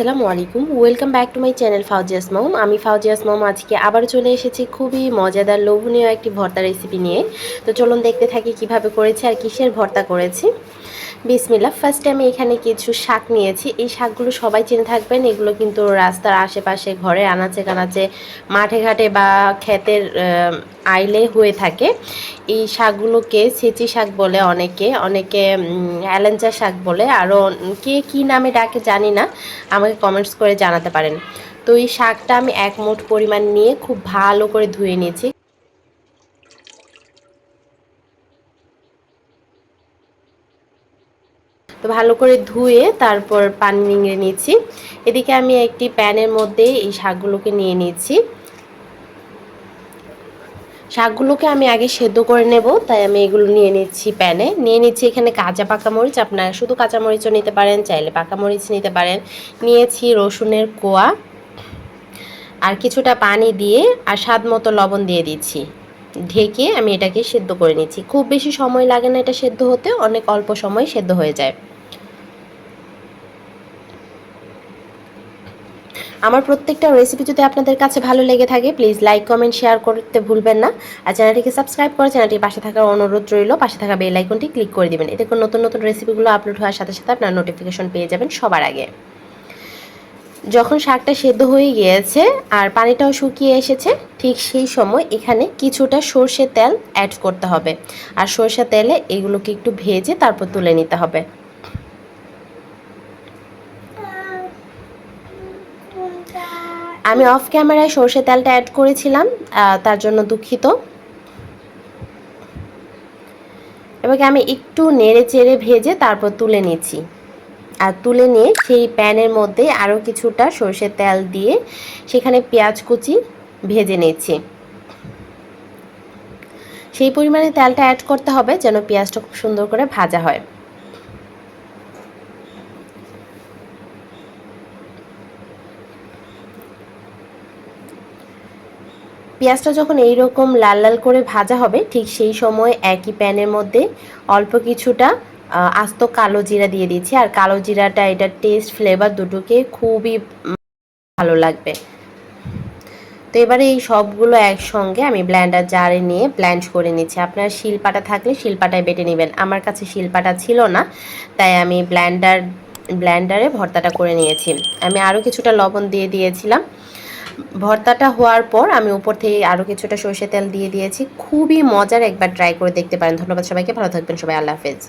আসসালামু আলাইকুম, welcome back to my channel Fauzia's mom. আমি ফাউজিয়াস মম আজকে আবার চলে এসেছি খুবই মজাদার লোভনীয় একটি ভর্তা রেসিপি নিয়ে। তো চলুন দেখতে থাকি কিভাবে করেছি আর কিসের ভর্তা করেছি। বিসমিল্লাহ। ফার্স্টে আমি এখানে কিছু শাক নিয়েছি। এই শাকগুলো সবাই চিনে থাকবেন, এগুলো কিন্তু রাস্তার আশেপাশে, ঘরে আনাচে কানাচে, মাঠে ঘাটে বা ক্ষেতের আইলে হয়ে থাকে। এই শাকগুলোকে ছেঁচি শাক বলে, অনেকে অনেকে অ্যালেঞ্চা শাক বলে, আরও কে কী নামে ডাকে জানি না, আমাকে কমেন্টস করে জানাতে পারেন। তো এই শাকটা আমি 1 মুঠ পরিমাণ নিয়ে খুব ভালো করে ধুয়ে নিয়েছি। তো ভালো করে ধুয়ে তারপর পানি নিংড়ে নিচ্ছি। এদিকে আমি একটি প্যানের মধ্যে এই শাকগুলোকে নিয়ে নিচ্ছি। শাকগুলোকে আমি আগে সেদ্ধ করে নেব, তাই আমি এগুলো নিয়ে নিচ্ছি প্যানে। নিয়ে নিচ্ছি এখানে কাঁচা পাকা মরিচ, আপনারা শুধু কাঁচা মরিচও নিতে পারেন, চাইলে পাকা মরিচ নিতে পারেন। নিয়েছি রসুনের কোয়া, আর কিছুটা পানি দিয়ে আর স্বাদ মতো লবণ দিয়ে দিচ্ছি। ঢেকে আমি এটাকে সেদ্ধ করে নিচ্ছি। খুব বেশি সময় লাগে না এটা সেদ্ধ হতে, অনেক অল্প সময় সেদ্ধ হয়ে যায়। আমার প্রত্যেকটা রেসিপি যদি আপনাদের কাছে ভালো লেগে থাকে, প্লিজ লাইক কমেন্ট শেয়ার করতে ভুলবেন না। আর চ্যানেলটিকে সাবস্ক্রাইব করে চ্যানেলটির পাশে থাকার অনুরোধ রইল। পাশে থাকা বেল আইকনটি ক্লিক করে দিবেন, এতে করে নতুন নতুন রেসিপিগুলো আপলোড হওয়ার সাথে সাথে আপনার নোটিফিকেশন পেয়ে যাবেন সবার আগে। যখন শাকটা সেদ্ধ হয়ে গিয়েছে আর পানিটাও শুকিয়ে এসেছে, ঠিক সেই সময় এখানে কিছুটা সরষের তেল অ্যাড করতে হবে। আর সরষের তেলে এগুলোকে একটু ভেজে তারপর তুলে নিতে হবে। আমি অফ ক্যামেরায় সরষের তেলটা অ্যাড করেছিলাম, তার জন্য দুঃখিত। এবারে আমি একটু নেড়ে চেড়ে ভেজে তারপর তুলে নিচ্ছি। আর তুলে নিয়ে সেই প্যানের মধ্যে আরও কিছুটা সরষের তেল দিয়ে সেখানে পেঁয়াজ কুচি ভেজে নিচ্ছি। সেই পরিমাণে তেলটা অ্যাড করতে হবে যেন পেঁয়াজটা খুব সুন্দর করে ভাজা হয়। পেঁয়াজটা যখন এইরকম লাল লাল করে ভাজা হবে, ঠিক সেই সময় একই প্যানের মধ্যে অল্প কিছুটা আস্ত কালো জিরা দিয়ে দিচ্ছি। আর কালো জিরাটা এটার টেস্ট ফ্লেভার দুটোকে খুবই ভালো লাগবে। তো এবারে এই সবগুলো একসঙ্গে আমি ব্লেন্ডার জারে নিয়ে ব্লেন্ড করে নিচ্ছি। আপনার শিলপাটা থাকলে শিলপাটায় বেটে নেবেন। আমার কাছে শিলপাটা ছিল না, তাই আমি ব্লেন্ডারে ভর্তাটা করে নিয়েছি। আমি আরও কিছুটা লবণ দিয়ে দিয়েছিলাম। ভর্তাটা হওয়ার পর আমি উপর থেকে আরও কিছুটা সরষের তেল দিয়ে দিয়েছি। খুবই মজার, একবার ট্রাই করে দেখতে পারেন। ধন্যবাদ সবাইকে, ভালো থাকবেন সবাই, আল্লাহ হাফেজ।